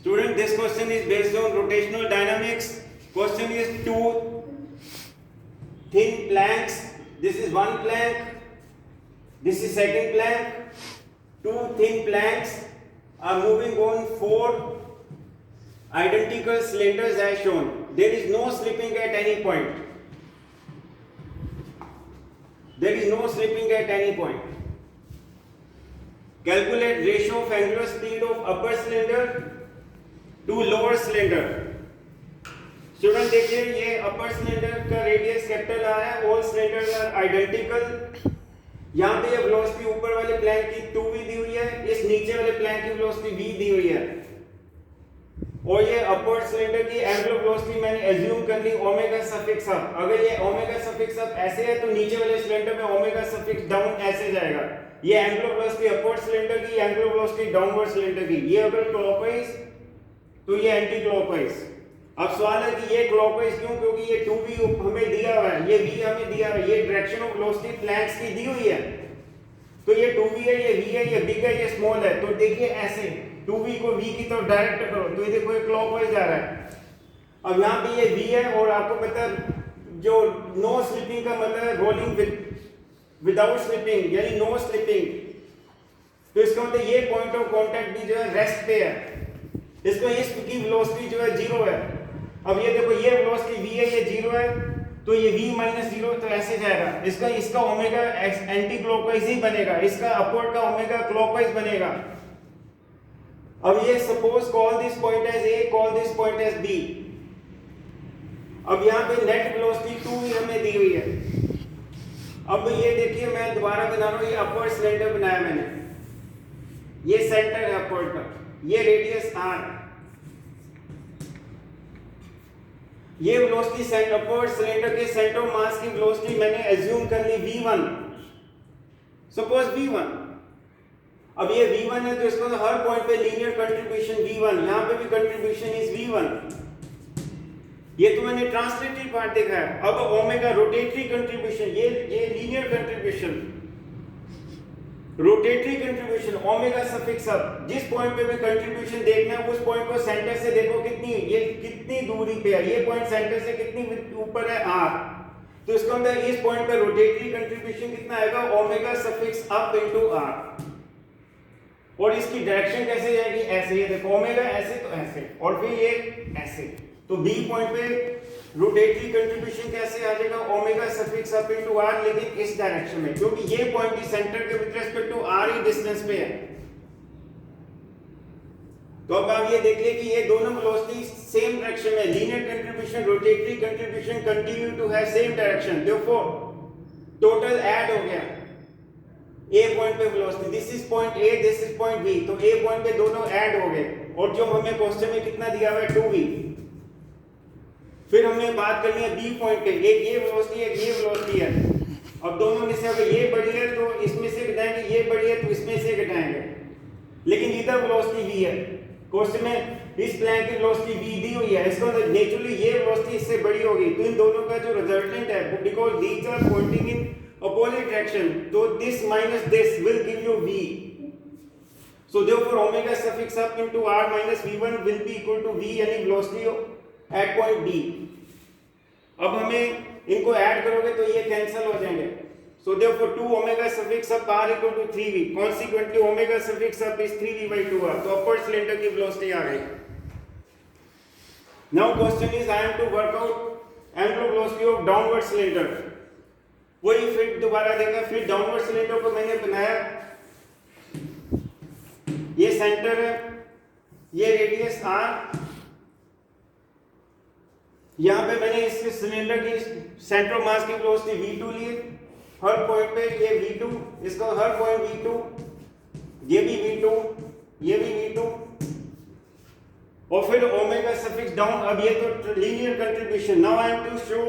Student, this question is based on rotational dynamics. Question is two thin planks. This is one plank. This is second plank. Two thin planks are moving on four identical cylinders as shown. There is no slipping at any point. There is no slipping at any point. Calculate ratio of angular speed of upper cylinder to lower cylinder. Student देखिए ये अपर cylinder का radius capital R है, all cylinders are identical. यहाँ पे ये velocity ऊपर वाले Planck की 2v दी हुई है, इस नीचे वाले प्लैंक की वेलोसिटी v दी हुई है, और ये अपर सिलेंडर की एंगुलर वेलोसिटी मैंने एज्यूम कर ली ओमेगा सफिक्स अप. अगर ये ओमेगा सफिक्स अप ऐसे है तो नीचे वाले सिलेंडर में ओमेगा सफिक्स डाउन ऐसे जाएगा. ये एंगुलर वेलोसिटी अपर सिलेंडर की, एंगुलर वेलोसिटी डाउनवर्ड सिलेंडर की. ये अगर क्लॉकवाइज तो ये एंटी क्लॉकवाइज. अब सवाल है कि ये क्लॉकवाइज क्यों, क्योंकि ये 2v हमें दिया हुआ है, ये v हमें दिया हुआ है, ये डायरेक्शन ऑफ वेलोसिटी प्लैंक्स की दी हुई है. तो ये 2v है, ये v है, ये बिग है, ये स्मॉल है. तो देखिए ऐसे 2v को v की तरफ डायरेक्ट करो तो ये देखो ये क्लॉकवाइज जा रहा है. अब यहाँ पे ये v है और आपको पता है जो नो स्लिपिंग का मतलब है रोलिंग विदाउट स्लिपिंग, यानी नो स्लिपिंग. तो इसका मतलब ये पॉइंट ऑफ कांटेक्ट भी जो है रेस्ट पे है. इसको इसकी वेलोसिटी जो है 0 है. अब ये देखो ये वेलोसिटी v है, ये 0 है, तो ये v माइनस 0 तो ऐसे जाएगा. इसका ओमेगा एंटी क्लॉकवाइज ही बनेगा, इसका अपवर्ड का ओमेगा क्लॉकवाइज बनेगा. अब ये suppose call this point as a, call this point as b. अब यहाँ पे नेट वेलोसिटी 2v हमें दी हुई है. अब ये देखिए मैं दोबारा बना रहा हूँ, ये अपवर्ड सिलेंडर बनाया मैंने, ये सेंटर है अपवर्ड का, ये रेडियस r, ये वेलोसिटी सेंटर अपवर्ड सिलेंडर के सेंटर ऑफ मास की वेलोसिटी मैंने एज्यूम कर ली v1, सपोज v1. अब ये v1 है तो इसको तो हर पॉइंट पे लीनियर कंट्रीब्यूशन v1, यहां पे भी कंट्रीब्यूशन इज v1. ये तो मैंने ट्रांसलेटरी पार्ट देखा है. अब ओमेगा रोटेटरी कंट्रीब्यूशन, ये linear contribution, rotatory contribution omega suffix up. जिस पॉइंट पे भी कंट्रीब्यूशन देखना है उस पॉइंट को सेंटर से देखो ये कितनी दूरी पे है, ये पॉइंट सेंटर से कितनी ऊपर है r. तो इसका मतलब इस पॉइंट पे रोटेटरी कंट्रीब्यूशन कितना आएगा, omega suffix up into r. और इसकी डायरेक्शन कैसे जाएगी, ऐसे. ये देखो ओमेगा ऐसे तो ऐसे, और फिर ये ऐसे. तो b पॉइंट पे रोटेटरी कंट्रीब्यूशन कैसे आ जाएगा, omega suffix up into r, लेकिन इस डायरेक्शन में, क्योंकि ये पॉइंट भी सेंटर के विद रिस्पेक्ट टू r ही डिस्टेंस पे है. तो अब आप ये देखिए कि ये दोनों वेलोसिटी सेम डायरेक्शन में, linear contribution rotatory contribution continue to have same direction. Therefore total add हो गया. a पॉइंट पे velocity, this is point a, this is point b, तो a पॉइंट पे दोनों ऐड हो गए. और जो हमें क्वेश्चन में कितना दिया हुआ है 2v. फिर हमने बात करनी है b पॉइंट पे, एक ये वेलोसिटी है, एक ये वेलोसिटी है. अब दोनों में से अगर ये बड़ी है तो इसमें से घटाएंगे, ये बड़ी है तो इसमें से घटाएंगे, लेकिन इधर वेलोसिटी v है. क्वेश्चन में इस प्लैंक की वेलोसिटी v दी हुई है, इसका मतलब नेचुरली ये वेलोसिटी इससे बड़ी होगी. तो इन दोनों का जो रिजल्टेंट है, because these are pointing in opposite direction, so this minus this will give you v. So therefore omega suffix up into r minus v1 will be equal to v, यानी velocity at point d. अब हमें इनको add करोगे तो ये cancel हो जाएंगे. So therefore 2 omega suffix up r equal to 3v. Consequently omega suffix up is 3v by 2r. तो upper cylinder की velocity आ गई. Now question is I am to work out angular velocity of downward cylinder. वही फिर दोबारा देखा. फिर downward cylinder को मैंने बनाया, ये सेंटर है, ये रेडियस r. यहां पे मैंने इस सिलेंडर की सेंटर ऑफ मास की वेलोसिटी v2 ली, हर पॉइंट पे ये v2, इसका हर पॉइंट v2, ये भी v2, ये भी v2, और फिर ओमेगा सफिक्स डाउन. अब ये तो linear contribution. Now I am to show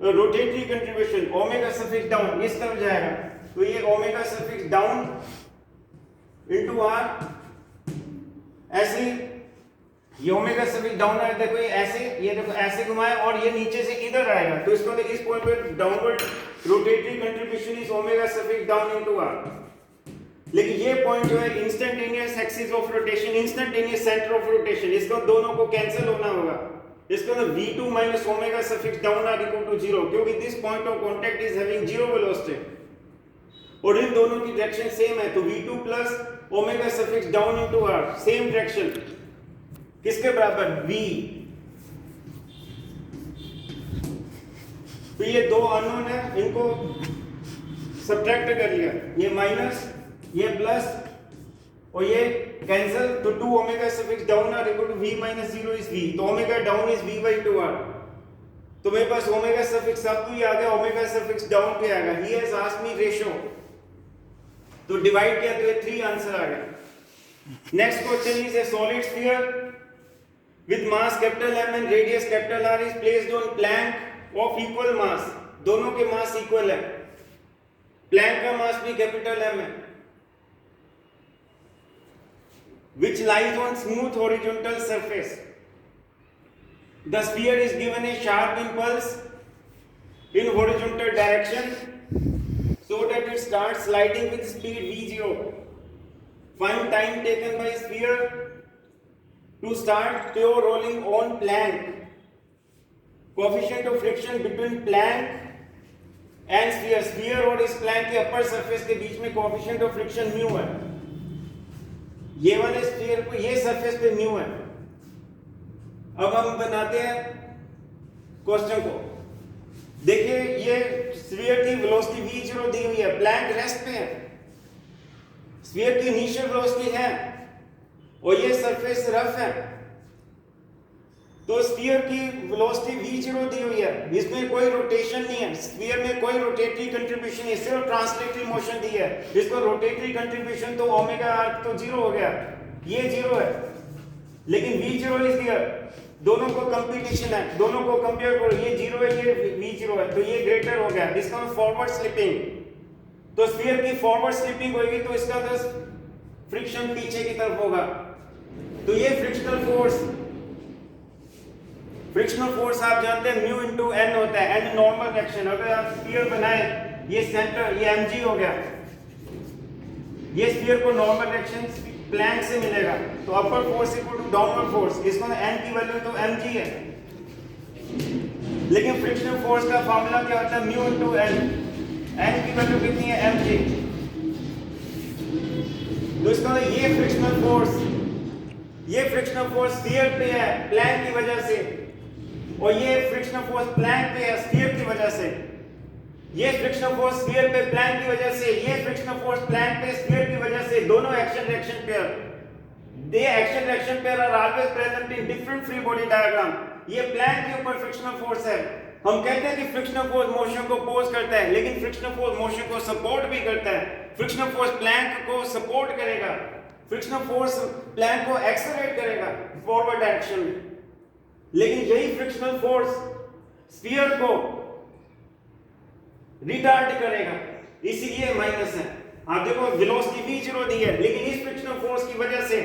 rotatory contribution, omega suffix down इस तरफ जाएगा, तो ये omega suffix down into r, ऐसे ये ओमेगा सफिक्स डाउन है. देखो ये ऐसे, ये देखो ऐसे घुमाया और ये नीचे से इधर आएगा, तो इसको इस पॉइंट पे downward rotatory contribution is omega suffix down into r. लेकिन ये पॉइंट जो है instantaneous axis of rotation, instantaneous centre of rotation, इसको दोनों को कैंसिल होना होगा। इसको ना v2 minus omega suffix down are equal to 0, क्योंकि this point of contact is having 0 velocity और इन दोनों की डायरेक्शन सेम है, तो v2 plus omega suffix down into r same direction किसके बराबर v। तो ये दो अननोन है, इनको सब्ट्रैक्ट कर लिया, ये माइनस ये प्लस और ये कैंसिल, तो 2 omega suffix down r equal to v minus 0 is v, तो omega down is v by 2r। तो मेरे पास ओमेगा सफिक्स अप भी आ गया, ओमेगा सफिक्स डाउन भी आ गया। He has asked me ratio, तो डिवाइड किया तो ये 3 आंसर आ गया। Next question is a solid sphere with mass capital M and radius capital R is placed on plank of equal mass, दोनों के mass equal है, प्लैंक का मास भी कैपिटल M है, which lies on smooth horizontal surface. The sphere is given a sharp impulse in horizontal direction so that it starts sliding with speed v0. Find time taken by sphere to start pure rolling on plank. Coefficient of friction between plank and sphere. Sphere और इस plank के upper surface के बीच में coefficient of friction mu है। ये वाले sphere को ये सरफेस पे म्यू है। अब हम बनाते हैं क्वेश्चन को। देखिए ये स्फीयर की वेलोसिटी v0 दी हुई है, प्लैंक रेस्ट पे है, स्फीयर की इनिशियल वेलोसिटी है और ये सरफेस रफ है, तो स्फीयर की वेलोसिटी v0 दी हुई है, इसमें कोई रोटेशन नहीं है, स्फीयर में कोई रोटेटरी कंट्रीब्यूशन नहीं, सिर्फ ट्रांसलेटरी मोशन दी है। इसको रोटेटरी कंट्रीब्यूशन तो ओमेगा r तो 0 हो गया, ये 0 है, लेकिन v0 इज हियर, दोनों को कंपटीशन है, दोनों को कंपेयर करो, ये 0 है ये v0 है, तो ये ग्रेटर हो गया, इसका फॉरवर्ड स्लिपिंग, तो स्फीयर की फॉरवर्ड स्लिपिंग होगी तो इसका तो फ्रिक्शन पीछे की तरफ होगा, तो ये फ्रिक्शनल फोर्स, फ्रिक्शनल फोर्स आप जानते हैं म्यू इनटू n होता है, n नॉर्मल डायरेक्शन। अगर आप स्फीयर बनाए, ये सेंटर ये mg हो गया, ये स्फीयर को नॉर्मल डायरेक्शन प्लैंक से मिलेगा, तो upper force equal to downward force, इसको n की वैल्यू तो mg है, लेकिन फ्रिक्शनल फोर्स का फार्मूला क्या होता है म्यू इनटू n की वैल्यू कितनी है mg, तो इसका ये फ्रिक्शनल फोर्स स्फीयर पे है प्लैंक की वजह से, और ये फ्रिक्शनल फोर्स प्लैंक पे है स्फीयर की वजह से, ये फ्रिक्शनल फोर्स स्फीयर पे प्लैंक की वजह से, ये फ्रिक्शनल फोर्स प्लैंक पे स्फीयर की वजह से, दोनों action reaction pair, they action reaction pair are always present in different free body diagram. ये प्लैंक के ऊपर फ्रिक्शनल फोर्स है, हम कहते हैं कि फ्रिक्शनल फोर्स मोशन को अपोज करता है, लेकिन फ्रिक्शनल फोर्स मोशन को सपोर्ट भी करता है, फ्रिक्शनल फोर्स प्लैंक को सपोर्ट करेगा, फ्रिक्शनल फोर्स प्लैंक को एक्सेलरेट करेगा फॉरवर्ड डायरेक्शन में, लेकिन यही फ्रिक्शनल फोर्स स्फीयर को रिटार्ड करेगा, इसीलिए माइनस है। आप देखो वेलोसिटी v0 दी है, लेकिन इस फ्रिक्शनल फोर्स की वजह से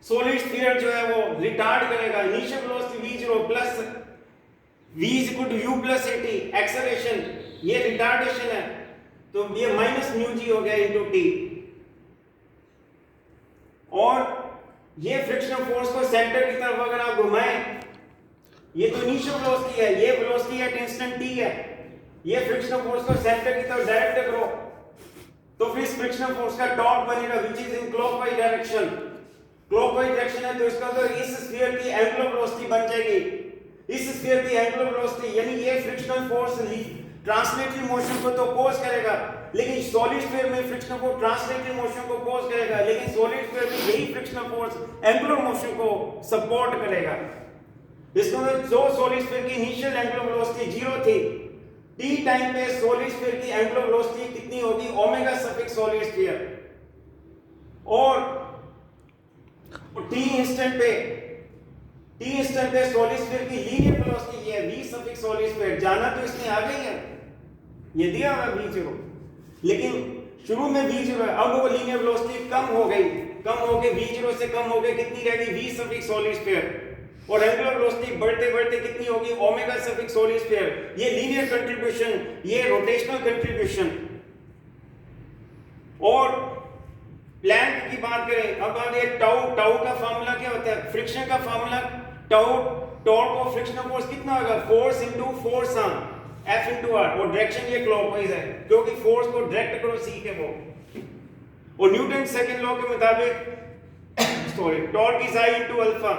सॉलिड स्फीयर जो है वो रिटार्ड करेगा, initial velocity v0 plus v is equal to u plus at, acceleration ये रिटार्डेशन है, तो ये माइनस म्यू जी हो गया इनटू t, और ये फ्रिक्शनल फोर्स को सेंटर की तरफ अगर आप घुमाएं, ये तो इनिशियल वेलोसिटी है, ये वेलोसिटी एट इंस्टेंट t है, ये फ्रिक्शनल फोर्स को सेंटर की तरफ डायरेक्ट करो, तो फिर इस फ्रिक्शनल फोर्स का टॉर्क बनेगा which is in clockwise direction, clockwise direction है, तो इसका तो इस स्फीयर की एंगुलर वेलोसिटी बन जाएगी, इस स्फीयर की एंगुलर वेलोसिटी, यानी ये फ्रिक्शनल फोर्स ट्रांसलेटरी मोशन को तो अपोज करेगा, लेकिन सॉलिड स्फीयर में फ्रिक्शनल फोर्स ट्रांसलेटरी मोशन को अपोज करेगा, लेकिन सॉलिड स्फीयर में यही फ्रिक्शनल फोर्स एंगुलर मोशन को सपोर्ट करेगा। इसको जो सॉलिड स्फीयर की इनिशियल एंगुलर वेलोसिटी 0 थी, t टाइम पे सॉलिड स्फीयर की एंगुलर वेलोसिटी कितनी होगी ओमेगा सफिक्स सॉलिड स्फीयर, और t इंस्टेंट पे सॉलिड स्फीयर की लीनियर वेलोसिटी ये v सफिक्स सॉलिड स्फीयर, जाना तो इसने आ गई है, ये दिया हुआ v0, लेकिन शुरू में v0 है, अब वो लीनियर वेलोसिटी कम हो गई v0 से कम हो गई, कितनी रह गई v सफिक्स सॉलिड स्फीयर, और एंगुलर वेलोसिटी बढ़ते बढ़ते कितनी होगी ओमेगा सफिक्स सॉलिड स्फीयर, ये लीनियर कंट्रीब्यूशन, ये रोटेशनल कंट्रीब्यूशन, और प्लैंक की बात करें, अब आगे टाउ का फार्मूला क्या होता है? फ्रिक्शन का formula tau, torque of frictional force कितना होगा? Force into force on F into R, और डायरेक्शन ये क्लॉकवाइज है क्योंकि फोर्स को डायरेक्ट करो सी के वो। और न्यूटन सेकंड लॉ के मुताबिक sorry torque is I into alpha.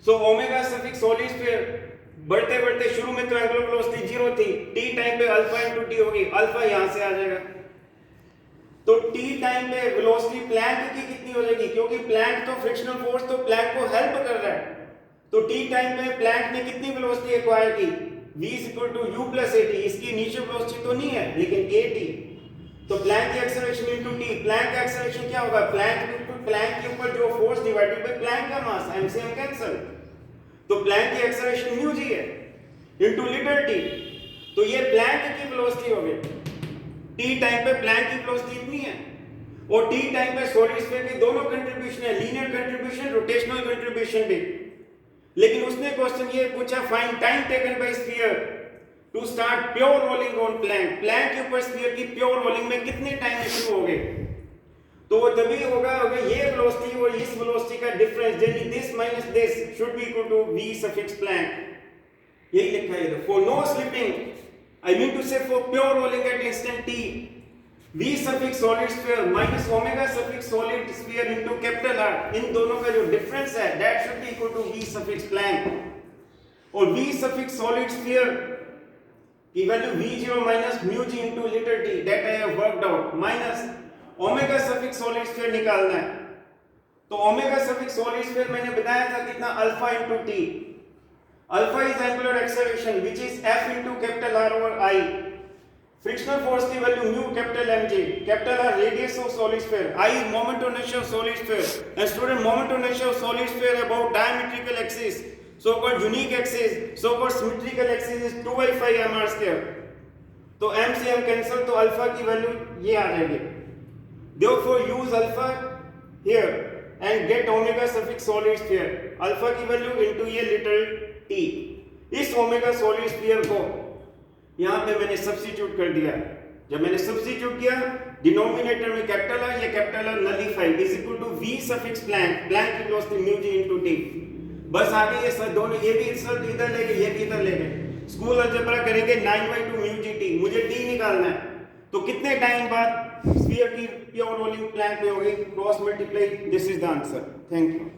So omega suffix solid sphere बढ़ते बढ़ते शुरू में तो एंगुलर वेलोसिटी 0 थी, टी टाइम पे अल्फा इनटू टी होगी, अल्फा यहां से आ जाएगा। तो टी टाइम पे वेलोसिटी प्लैंक की कितनी हो जाएगी? क्योंकि प्लैंक तो फ्रिक्शनल फोर्स तो प्लैंक को हेल्प कर रहा है, तो टी टाइम पे प्लैंक ने कितनी वेलोसिटी एक्वायर की? v u + at। इसकी इनिशियल वेलोसिटी तो नहीं है लेकिन at, तो प्लैंक की एक्सेलरेशन इनटू टी। प्लैंक का एक्सेलरेशन क्या होगा? प्लैंक के ऊपर जो फोर्स डिवाइडेड बाय प्लैंक का मास, एमसीएम कैंसिल, तो प्लैंक की एक्सेलरेशन म्यू जी है इनटू लिटिल टी। तो ये प्लैंक की वेलोसिटी हो गई। टी टाइम पे प्लैंक की वेलोसिटी इतनी है, और टी टाइम पे सॉलिड स्फीयर के दोनों कंट्रीब्यूशन है, लीनियर कंट्रीब्यूशन, रोटेशनल कंट्रीब्यूशन भी। लेकिन उसने क्वेश्चन ये पूछा, find time taken by sphere to start pure rolling on plank. Plank के ऊपर स्फीयर की प्योर रोलिंग में कितने टाइम में शुरू हो गए? तो वो तभी होगा ये वेलोसिटी और इस वेलोसिटी का डिफरेंस, यानी this minus this should be equal to v suffix plank. यही लिखा है for no slipping, I mean to say for pure rolling at instant t, v suffix solid sphere minus omega suffix solid sphere into capital R, इन दोनों का जो difference है that should be equal to v suffix plank. और v suffix solid sphere की value v0 minus mu g into little t, that I have worked out, minus omega suffix solid sphere निकालना है। तो omega suffix solid sphere मैंने बताया था कितना? Alpha into t. Alpha is angular acceleration which is f into capital R over I। Frictional force की value mu capital mg, capital R radius of solid sphere, I is moment of inertia of solid sphere, and student moment of inertia of solid sphere about diametrical axis, so called unique axis, so called symmetrical axis is 2l/5 mr square। तो m से m cancel, तो alpha की value ये आ जाएगी। Therefore use alpha here and get omega suffix solid sphere, alpha की value into ये little t। इस omega solid sphere को यहाँ पे मैंने सब्स्टिट्यूट कर दिया। जब मैंने सब्स्टिट्यूट किया डिनोमिनेटर में कैपिटल R, ये capital R nullified is equal to v suffix plank, plank की velocity mu g into t। बस आगे ये सब दोनों, ये भी सब इधर ले गए, ये भी इधर ले गए। स्कूल अलजेब्रा करेंगे 9/2 म्यू जी t, मुझे t निकालना है। तो कितने टाइम बाद स्फीयर की प्योर रोलिंग प्लैंक पे होगी? Cross multiply, this is the answer. Thank you.